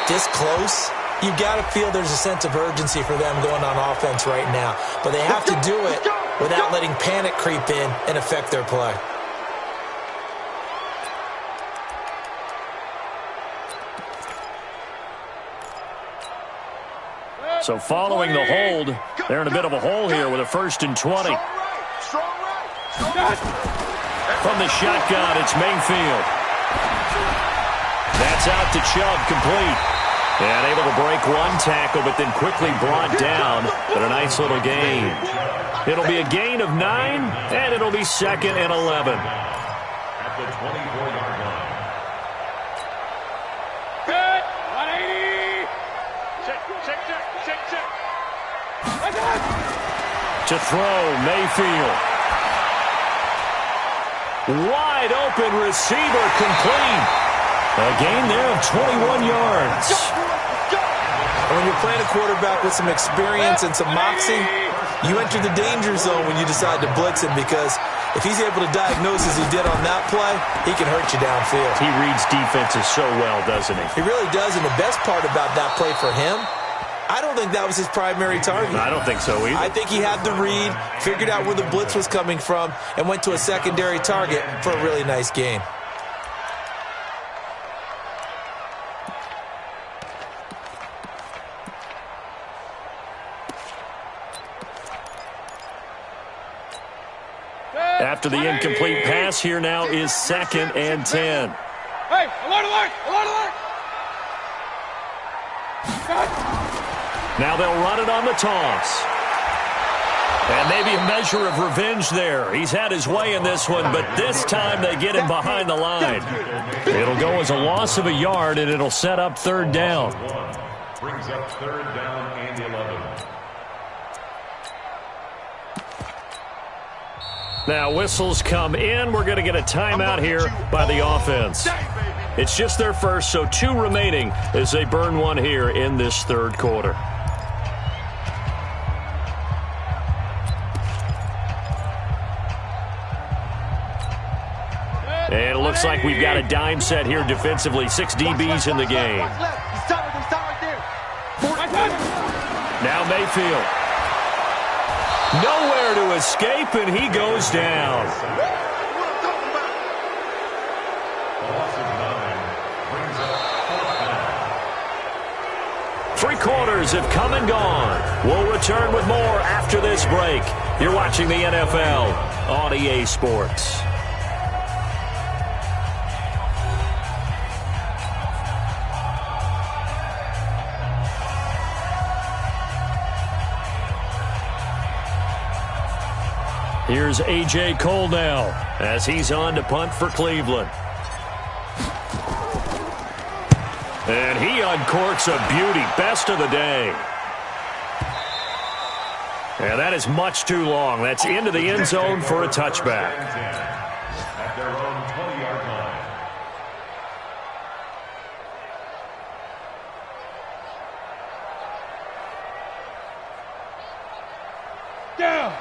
Speaker 5: this close, you've got to feel there's a sense of urgency for them going on offense right now. But they have to do it without letting panic creep in and affect their play.
Speaker 3: So following the hold, they're in a bit of a hole here with a 1st and 20. From the shotgun, it's Mayfield. That's out to Chubb, complete. And able to break one tackle, but then quickly brought down. But a nice little gain. It'll be a gain of 9, and it'll be 2nd and 11.
Speaker 7: At the 24-yard line.
Speaker 6: Good. 180. Check.
Speaker 3: To throw, Mayfield. Wide open receiver, complete. A gain there of 21 yards.
Speaker 5: And when you're playing a quarterback with some experience and some moxie, you enter the danger zone when you decide to blitz him, because if he's able to diagnose as he did on that play, he can hurt you downfield.
Speaker 3: He reads defenses so well, doesn't he?
Speaker 5: He really does, and the best part about that play for him, I don't think that was his primary target.
Speaker 3: I don't think so either.
Speaker 5: I think he had the read, figured out where the blitz was coming from, and went to a secondary target for a really nice gain.
Speaker 3: After the incomplete pass, here now is 2nd and 10.
Speaker 6: Hey, alert!
Speaker 3: Now they'll run it on the toss. And maybe a measure of revenge there. He's had his way in this one, but this time they get him behind the line. It'll go as a loss of a yard, and it'll set up 3rd down.
Speaker 7: Brings up 3rd down and 11.
Speaker 3: Now whistles come in. We're going to get a timeout here by the offense. It's just their first, so 2 remaining as they burn one here in this 3rd quarter. And it looks like we've got a dime set here defensively. 6 DBs in the game. Now Mayfield. Nowhere to escape, and he goes down.
Speaker 7: Loss of 9 brings up 4th down.
Speaker 3: 3 quarters have come and gone. We'll return with more after this break. You're watching the NFL on EA Sports. Here's A.J. Cole now as he's on to punt for Cleveland. And he uncorks a beauty. Best of the day. And that is much too long. That's into the end zone for a touchback.
Speaker 7: At their own 20-yard line.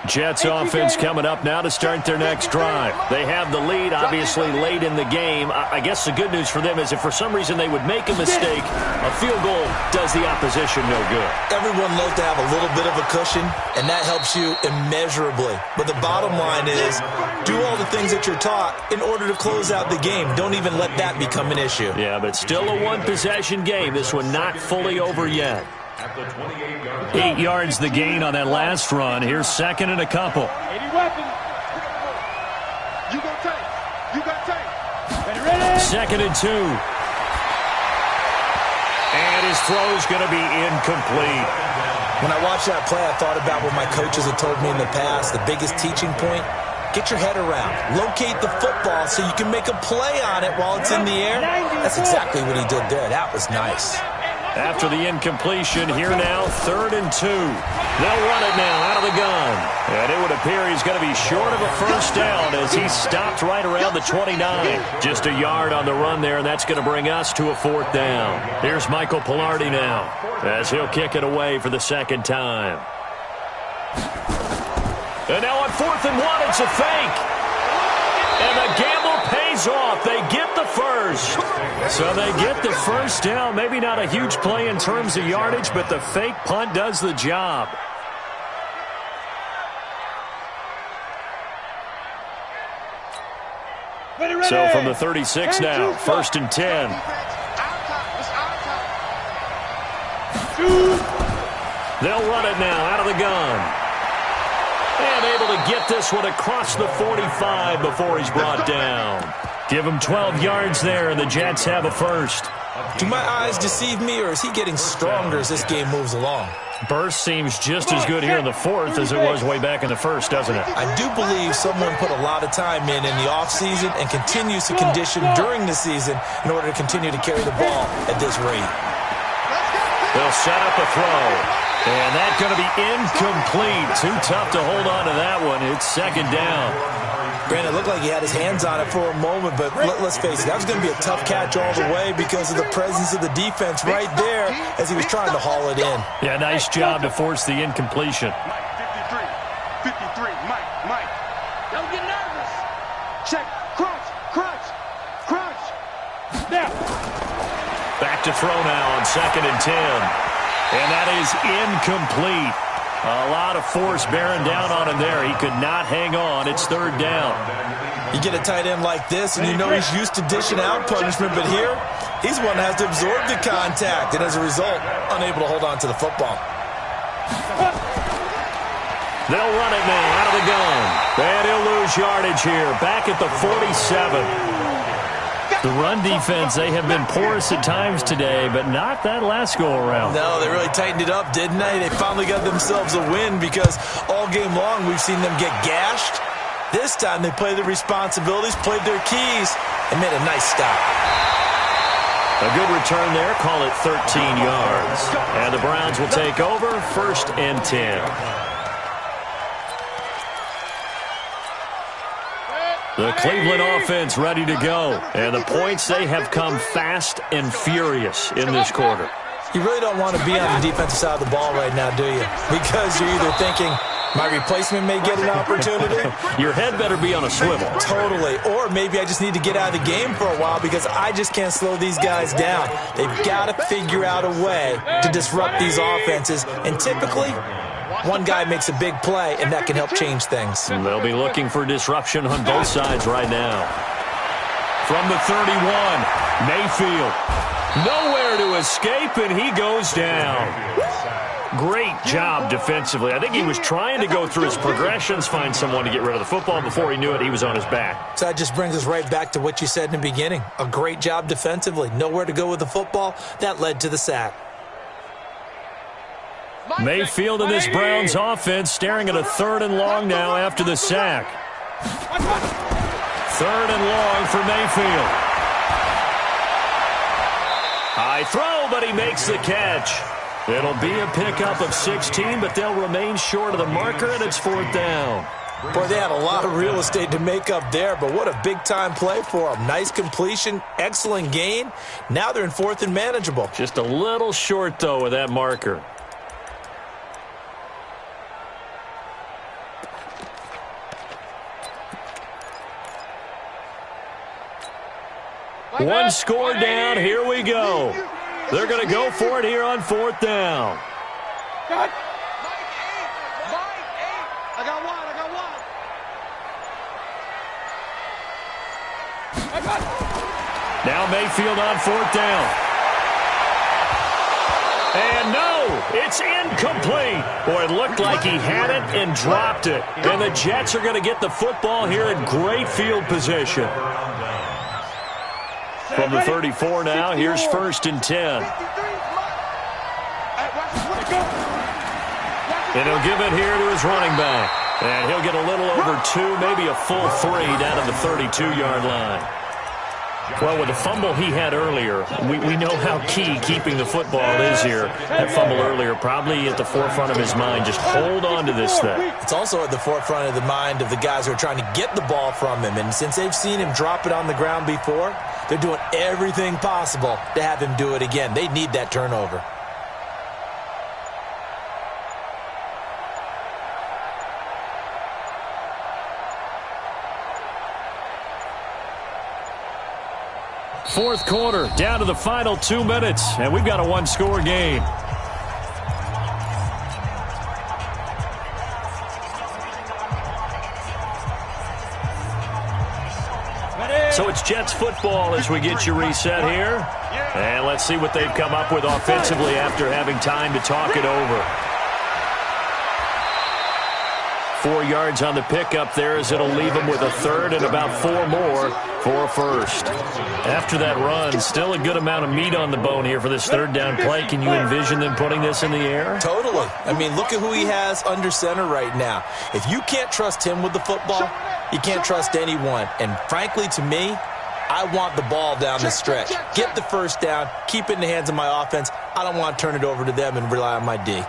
Speaker 3: Jets offense coming up now to start their next drive. They have the lead, obviously, late in the game. I guess the good news for them is if for some reason they would make a mistake, a field goal does the opposition no good.
Speaker 5: Everyone loves to have a little bit of a cushion, and that helps you immeasurably. But the bottom line is, do all the things that you're taught in order to close out the game. Don't even let that become an issue.
Speaker 3: Yeah, but still a one-possession game. This one not fully over yet.
Speaker 7: At the 28-yard line.
Speaker 3: 8 yards the gain on that last run. Here's 2nd and a couple.
Speaker 6: 80 weapons. You got tape. Ready?
Speaker 3: 2nd and 2. And his throw's going to be incomplete.
Speaker 5: When I watched that play, I thought about what my coaches have told me in the past. The biggest teaching point, get your head around. Locate the football so you can make a play on it while it's in the air. That's exactly what he did there. That was nice.
Speaker 3: After the incompletion, here now, 3rd and 2. They'll run it now out of the gun. And it would appear he's going to be short of a first down as he stopped right around the 29. Just a yard on the run there, and that's going to bring us to a 4th down. Here's Michael Pilardi now as he'll kick it away for the 2nd time. And now on 4th and 1, it's a fake. And the gamble pays off. They get the first. So they get the first down. Maybe not a huge play in terms of yardage, but the fake punt does the job. So from the 36 now, 1st and 10. They'll run it now out of the gun. And able to get this one across the 45 before he's brought down. Give him 12 yards there, and the Jets have a first.
Speaker 5: Do my eyes deceive me, or is he getting stronger as this game moves along?
Speaker 3: Burst seems just as good here in the fourth as it was way back in the first, doesn't it?
Speaker 5: I do believe someone put a lot of time in the offseason and continues to condition during the season in order to continue to carry the ball at this rate.
Speaker 3: They'll set up a throw. And that's going to be incomplete. Too tough to hold on to that one. It's second down.
Speaker 5: Granted, it looked like he had his hands on it for a moment, but let's face it, that was going to be a tough catch all the way because of the presence of the defense right there as he was trying to haul it in.
Speaker 3: Yeah, nice job to force the incompletion.
Speaker 4: Mike, 53, Mike.
Speaker 6: Don't get nervous. Check, crunch. Now.
Speaker 3: Back to throw now on 2nd and 10. And that is incomplete. A lot of force bearing down on him there. He could not hang on. It's 3rd down.
Speaker 5: You get a tight end like this, and you know he's used to dishing out punishment, but here, he's one that has to absorb the contact, and as a result, unable to hold on to the football.
Speaker 3: They'll run it now out of the gun. And he'll lose yardage here. Back at the 47. The run defense, they have been porous at times today, but not that last go-around.
Speaker 5: No, they really tightened it up, didn't they? They finally got themselves a win because all game long we've seen them get gashed. This time they played their responsibilities, played their keys, and made a nice stop.
Speaker 3: A good return there. Call it 13 yards. And the Browns will take over 1st and 10. The Cleveland offense ready to go. And the points, they have come fast and furious in this quarter.
Speaker 5: You really don't want to be on the defensive side of the ball right now, do you? Because you're either thinking, my replacement may get an opportunity.
Speaker 3: Your head better be on a swivel.
Speaker 5: Totally. Or maybe I just need to get out of the game for a while because I just can't slow these guys down. They've got to figure out a way to disrupt these offenses. And typically, one guy makes a big play, and that can help change things.
Speaker 3: And they'll be looking for disruption on both sides right now. From the 31, Mayfield. Nowhere to escape, and he goes down. Great job defensively. I think he was trying to go through his progressions, find someone to get rid of the football. Before he knew it, he was on his back.
Speaker 5: So that just brings us right back to what you said in the beginning. A great job defensively. Nowhere to go with the football. That led to the sack.
Speaker 3: Mayfield and this Browns offense staring at a 3rd and long now after the sack. 3rd and long for Mayfield. High throw, but he makes the catch. It'll be a pickup of 16, but they'll remain short of the marker, and it's 4th down.
Speaker 5: Boy, they had a lot of real estate to make up there, but what a big-time play for them. Nice completion, excellent gain. Now they're in 4th and manageable.
Speaker 3: Just a little short, though, with that marker. One score down. Here we go. They're going to go for it here on 4th down.
Speaker 6: Mike 8. I got one.
Speaker 3: Now Mayfield on 4th down. And no, it's incomplete. Boy, it looked like he had it and dropped it. And the Jets are going to get the football here in great field position. From the 34 now, here's 1st and 10. And he'll give it here to his running back. And he'll get a little over 2, maybe a full 3 down at the 32-yard line. Well, with the fumble he had earlier, we know how key keeping the football is here. That fumble earlier probably at the forefront of his mind. Just hold on to this thing.
Speaker 5: It's also at the forefront of the mind of the guys who are trying to get the ball from him. And since they've seen him drop it on the ground before, they're doing everything possible to have him do it again. They need that turnover.
Speaker 3: Fourth quarter, down to the final 2 minutes, and we've got a one-score game. So it's Jets football as we get you reset here. And let's see what they've come up with offensively after having time to talk it over. 4 yards on the pickup there, as it'll leave them with a third and about 4 more for a first. After that run, still a good amount of meat on the bone here for this third down play. Can you envision them putting this in the air?
Speaker 5: Totally. I mean, look at who he has under center right now. If you can't trust him with the football, you can't trust anyone. And frankly, to me, I want the ball down the stretch. Get the first down, keep it in the hands of my offense. I don't want to turn it over to them and rely on my D.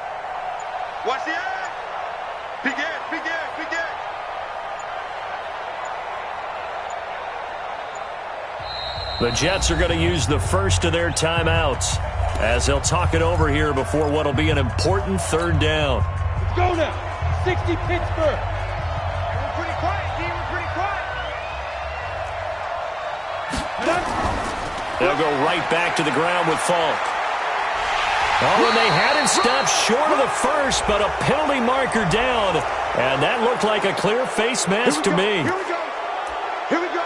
Speaker 4: Watch the eye. Begin.
Speaker 3: The Jets are going to use the first of their timeouts as they'll talk it over here before what will be an important third down.
Speaker 6: Let's go now. 60 Pittsburgh.
Speaker 4: We're pretty quiet, D. We're pretty quiet.
Speaker 3: They'll go right back to the ground with Falk. Oh, and they had it stopped short of the first, but a penalty marker down. And that looked like a clear face mask to me.
Speaker 4: Here we go.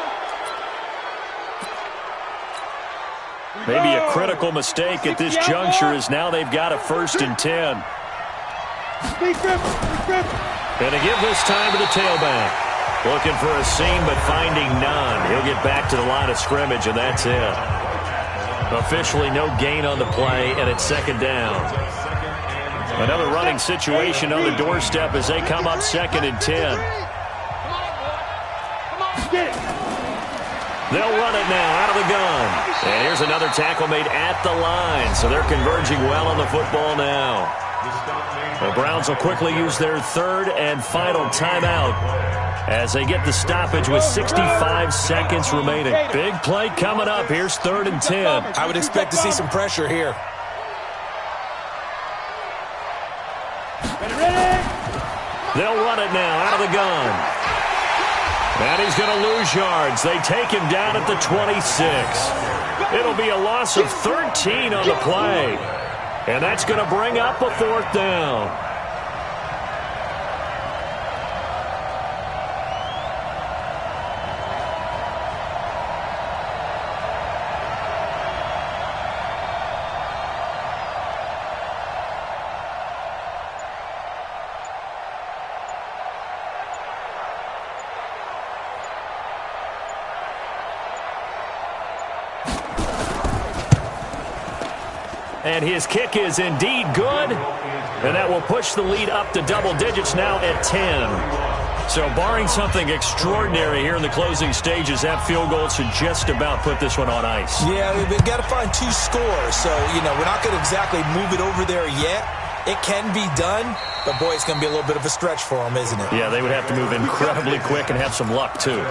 Speaker 3: Maybe a critical mistake at this juncture, as now they've got a 1st and 10. And to give this time to the tailback. Looking for a seam, but finding none. He'll get back to the line of scrimmage, and that's it. Officially no gain on the play, and it's 2nd down. Another running situation on the doorstep as they come up 2nd and 10. They'll run it now out of the gun. And here's another tackle made at the line, so they're converging well on the football now. The Browns will quickly use their 3rd and final timeout as they get the stoppage with 65 seconds remaining. Big play coming up. Here's 3rd and 10.
Speaker 5: I would expect to see some pressure here.
Speaker 3: They'll run it now out of the gun. And he's going to lose yards. They take him down at the 26. It'll be a loss of 13 on the play. And that's going to bring up a 4th down. And his kick is indeed good. And that will push the lead up to double digits now at 10. So barring something extraordinary here in the closing stages, that field goal should just about put this one on ice.
Speaker 5: Yeah, we've got to find 2 scores. So, we're not going to exactly move it over there yet. It can be done, but, boy, it's going to be a little bit of a stretch for them, isn't it?
Speaker 3: Yeah, they would have to move incredibly quick and have some luck, too.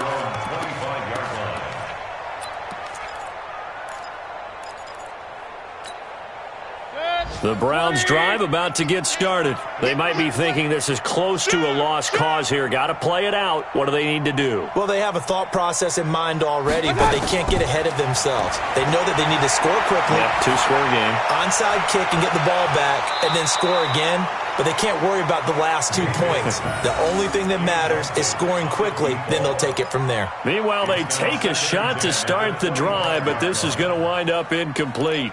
Speaker 3: The Browns drive about to get started. They might be thinking this is close to a lost cause here. Got to play it out. What do they need to do?
Speaker 5: Well, they have a thought process in mind already, but they can't get ahead of themselves. They know that they need to score quickly.
Speaker 3: Yep, 2-score game.
Speaker 5: Onside kick and get the ball back and then score again. But they can't worry about the last 2 points. The only thing that matters is scoring quickly. Then they'll take it from there.
Speaker 3: Meanwhile, they take a shot to start the drive, but this is going to wind up incomplete.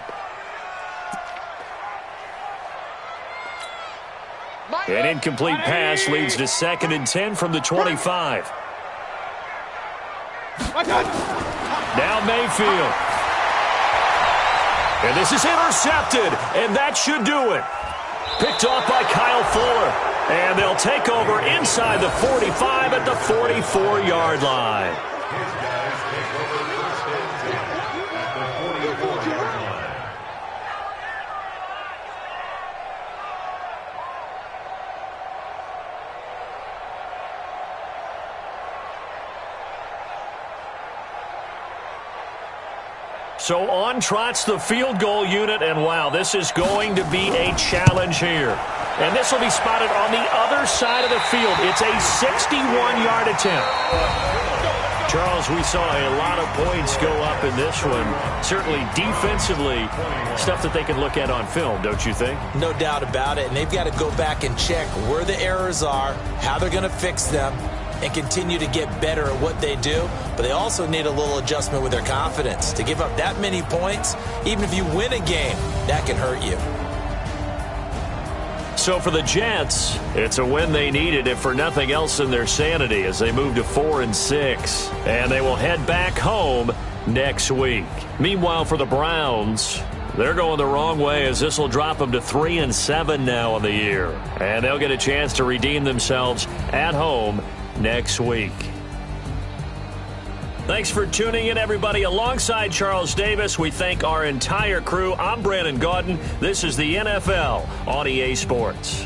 Speaker 3: An incomplete pass leads to 2nd and 10 from the 25. Now Mayfield. And this is intercepted, and that should do it. Picked off by Kyle Fuller. And they'll take over inside the 45 at the 44-yard line. So on trots the field goal unit, and wow, this is going to be a challenge here. And this will be spotted on the other side of the field. It's a 61-yard attempt. Charles, we saw a lot of points go up in this one. Certainly defensively, stuff that they can look at on film, don't you think?
Speaker 5: No doubt about it. And they've got to go back and check where the errors are, how they're going to fix them, and continue to get better at what they do. But they also need a little adjustment with their confidence. To give up that many points, even if you win a game, that can hurt you.
Speaker 3: So for the Jets, it's a win they needed, if for nothing else in their sanity, as they move to 4-6. And they will head back home next week. Meanwhile, for the Browns, they're going the wrong way, as this will drop them to 3-7 now on the year. And they'll get a chance to redeem themselves at home next week. Thanks for tuning in, everybody. Alongside Charles Davis, we thank our entire crew. I'm Brandon Gaudin. This is the NFL on EA Sports.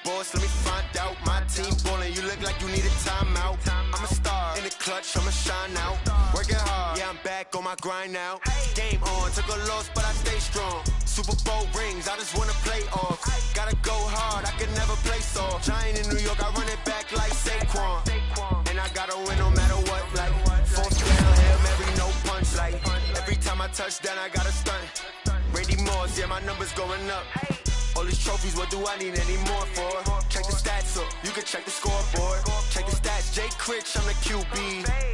Speaker 2: boss, let me find out. My team ballin', you look like you need a timeout. I'm a star, in the clutch, I'ma shine out. Working hard, yeah, I'm back on my grind now. Game on, took a loss, but I stay strong. Super Bowl rings, I just wanna play off. soft. Giant in New York, I run it back like Saquon. And I gotta win no matter what, like fourth down, Hail Mary, no punch. Like every time I touch down, I gotta stunt. Brady Moss, yeah, my numbers going up. All these trophies, what do I need any more for? Check the stats up, you can check the scoreboard. Check the stats, Jay Critch, I'm the QB.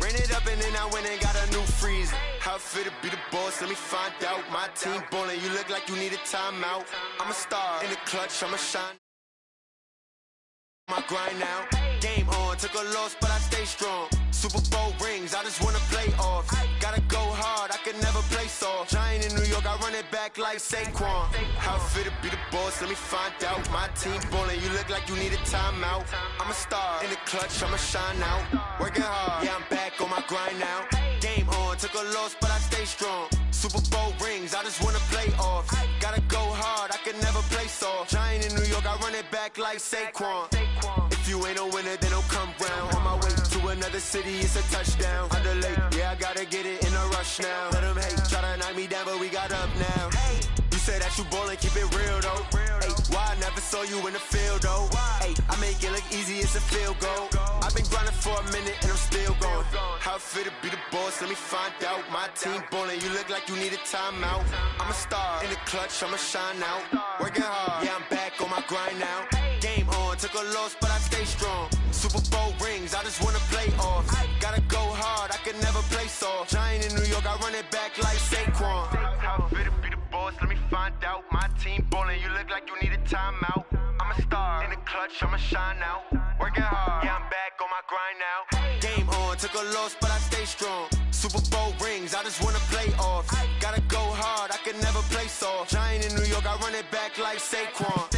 Speaker 2: Ran it up and then I went and got a new freeze. How it fit to be the boss, let me find out. My team ballin', you look like you need a timeout. I'm a star in the clutch, I'ma shine. My grind now, game on, took a loss but I stay strong. Super Bowl rings, I just wanna play off. Gotta go hard, I can never play soft. Giant in New York, I run it back like Saquon. How it fit to be the boss, let me find out. My team ballin', you look like you need a timeout. I'm a star in the clutch, I'ma shine out. Working hard, yeah, I'm back on my grind now. Game on, took a loss but I stay strong. Super Bowl rings, I just wanna play off. Gotta go hard, I can never play soft. Giant in New York, I run it back like Saquon. If you ain't a winner, then don't come round. On my way to another city, it's a touchdown. Underlay, yeah, I gotta get it in a rush now. Let them hate, try to knock me down, but we got up now. You say that you ballin', keep it real though. Hey, why I never saw you in the field though? Hey, I make it look easy, it's a field goal. I've been grinding for a minute and I'm still going. How it fit to be the boss, let me find out. My team ballin', you look like you need a timeout. I'm a star in the clutch, I'ma shine out. Working hard, yeah, I'm back on my grind now. Game on, took a loss but I stay strong. Super Bowl rings, I just wanna play off. Gotta go hard, I can never play soft. Giant in New York, I run it back like Saquon. How it fit to be the boss, let me find out. My team ballin', you look like you need a timeout. I'm a star in the clutch, I'ma shine out. Working hard, yeah, I'm back on my grind now. Game on, took a loss but I stay strong. Super Bowl rings, I just wanna play off. Gotta go hard, I can never play soft. Giant in New York, I run it back like Saquon.